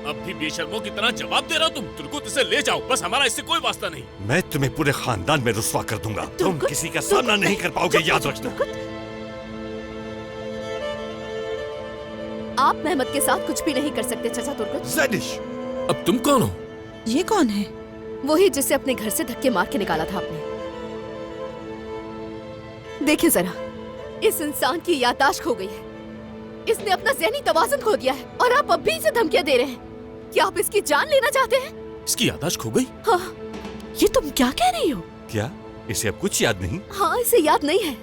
अब भी बेशर्मों की तरह जवाब दे रहा हो तुम। तुर्कुत, इसे ले जाओ, बस हमारा इससे कोई वास्ता नहीं। मैं तुम्हें पूरे खानदान में रुस्वा कर दूंगा। तुम किसी का सामना नहीं कर पाओगे, याद रखना। आप मेहमत के साथ कुछ भी नहीं कर सकते चाचा तुर्कुत। ज़ैलिश, अब तुम कौन हो? ये कौन है? वही जिसे अपने घर से धक्के मार के निकाला था आपने। देखिए जरा, इस इंसान की याददाश्त खो गई है। इसने अपना ज़हनी तवाज़ुन खो दिया है और आप अब भी इसे धमकियां दे रहे हैं। क्या आप इसकी जान लेना चाहते हैं? इसकी याददाश्त खो गई? हाँ। ये तुम क्या कह रही हो? क्या इसे अब कुछ याद नहीं? हाँ, इसे याद नहीं है।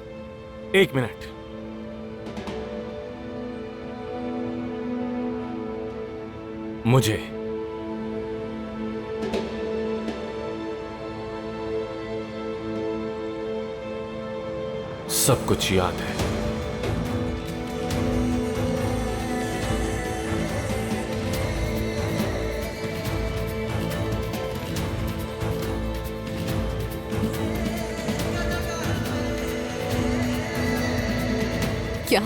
एक मिनट, मुझे सब कुछ याद है। क्या?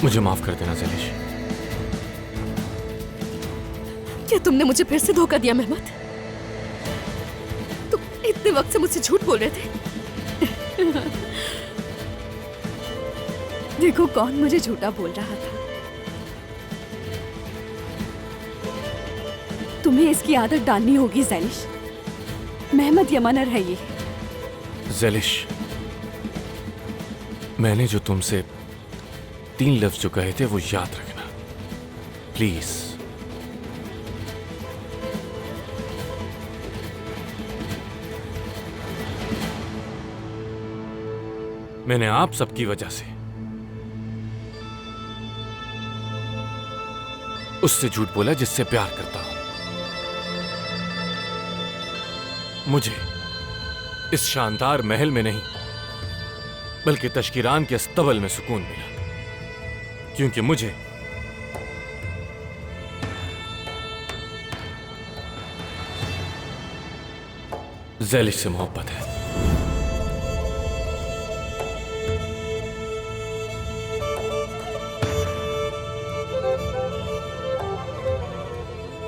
मुझे माफ कर देना ज़ैलिश। क्या तुमने मुझे फिर से धोखा दिया मेहमत? तुम इतने वक्त से मुझसे झूठ बोल रहे थे। देखो कौन मुझे झूठा बोल रहा था। तुम्हें इसकी आदत डालनी होगी ज़ैलिश। मेहमत यमनर है ये। ज़ैलिश, मैंने जो तुमसे 3 लफ्ज जो कहे थे वो याद रखना प्लीज। मैंने आप सबकी वजह से उससे झूठ बोला जिससे प्यार करता हूं। मुझे इस शानदार महल में नहीं बल्कि तश्कीरान के अस्तबल में सुकून मिला, क्योंकि मुझे ज़ैलिश से मोहब्बत है।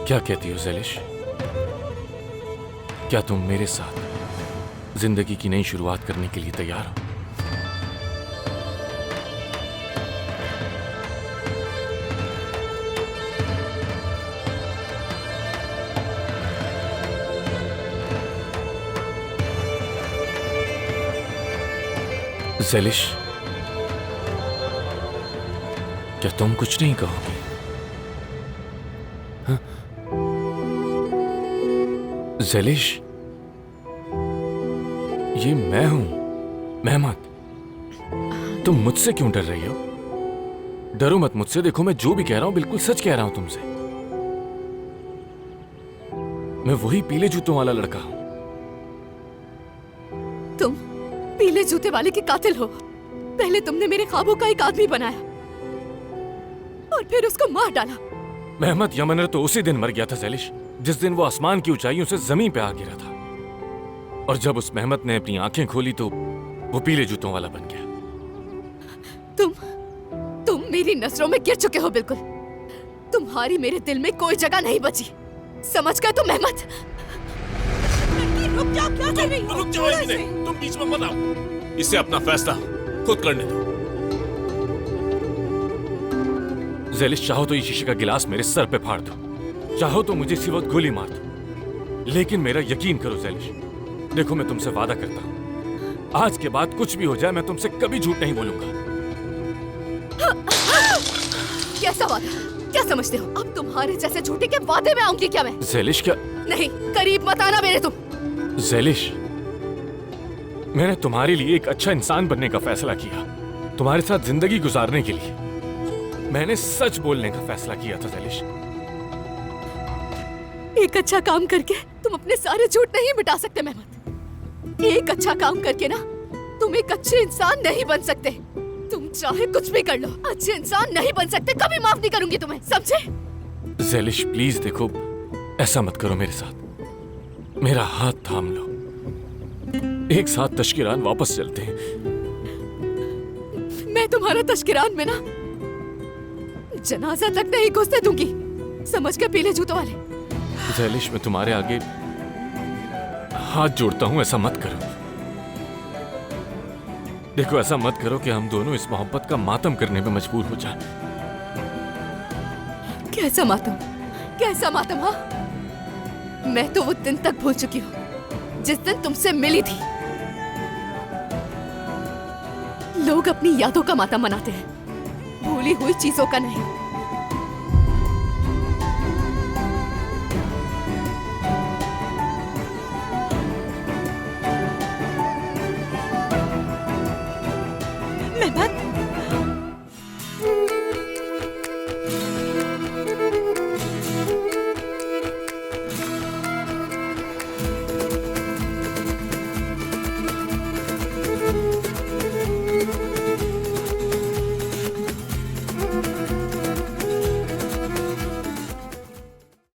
क्या कहती हो ज़ैलिश? क्या तुम मेरे साथ जिंदगी की नई शुरुआत करने के लिए तैयार हो? ज़ैलिश, क्या तुम कुछ नहीं कहोगी? हाँ? ज़ैलिश, ये मैं हूं, मेहमत। तुम मुझसे क्यों डर रही हो? डरो मत मुझसे। देखो, मैं जो भी कह रहा हूं बिल्कुल सच कह रहा हूं तुमसे। मैं वही पीले जूतों वाला लड़का हूं। तुम पीले जूते वाले के कातिल हो। पहले तुमने मेरे ख्वाबों का एक आदमी बनाया और फिर उसको मार डाला। मेहमत यमनर तो उसी दिन मर गया था ज़ैलिश, जिस दिन वो आसमान की ऊंचाइयों से जमीन पे आ गिरा था। और जब उस मेहमत ने अपनी आंखें खोली तो वो पीले जूतों वाला बन गया। तुम मेरी नजरों में गिर चुके हो बिल्कुल। तुम्हारी मेरे दिल में कोई जगह नहीं बची। समझ गए तुम मेहमत? रुक जाओ, क्या कर रही हो? रुक जाओ, तुम बीच में मत आओ। इसे अपना फैसला खुद करने दो। ज़ैलिश, चाहो तो ये शीशे का गिलास मेरे सर पे फाड़ दो, चाहो तो मुझे इसी वक्त गोली मार दो, लेकिन मेरा यकीन करो ज़ैलिश। देखो, मैं तुमसे वादा करता हूं, आज के बाद कुछ भी हो जाए मैं तुमसे कभी झूठ नहीं बोलूंगा। कैसा वादा? क्या समझते हो? अब तुम्हारे जैसे झूठे के वादे में आऊंगी क्या मैं? ज़ैलिश, क्या? नहीं, करीब मत आना मेरे तुम। ज़ैलिश, मैंने तुम्हारे लिए एक अच्छा इंसान बनने का फैसला किया, तुम्हारे साथ जिंदगी गुजारने के लिए। मैंने सच बोलने का फैसला किया था ज़ैलिश। एक अच्छा काम करके तुम अपने सारे झूठ नहीं मिटा सकते मेहमत। एक अच्छा काम करके ना तुम एक अच्छे इंसान नहीं बन सकते। तुम चाहे कुछ भी कर लो, अच्छे इंसान नहीं बन सकते। कभी माफ नहीं करूंगी तुम्हें, समझे? ज़ैलिश, प्लीज देखो, ऐसा मत करो मेरे साथ। मेरा हाथ थाम लो। एक साथ तश्किरान वापस चलते हैं। मैं तुम्हारा तश्किरान में ना जनाजा तक नहीं घुसने दूंगी। समझ के पीले जूतों वाले। ज़ैलिश, मैं तुम्हारे आगे हाथ जोड़ता हूं, ऐसा मत करो। देखो, ऐसा मत करो कि हम दोनों इस मोहब्बत का मातम करने में मजबूर हो जाएं। कैसा मातम? कैसा मातम? हाँ, मैं तो वो दिन तक भूल चुकी हूँ जिस दिन तुमसे मिली थी। लोग अपनी यादों का मातम मनाते हैं, भूली हुई चीजों का नहीं।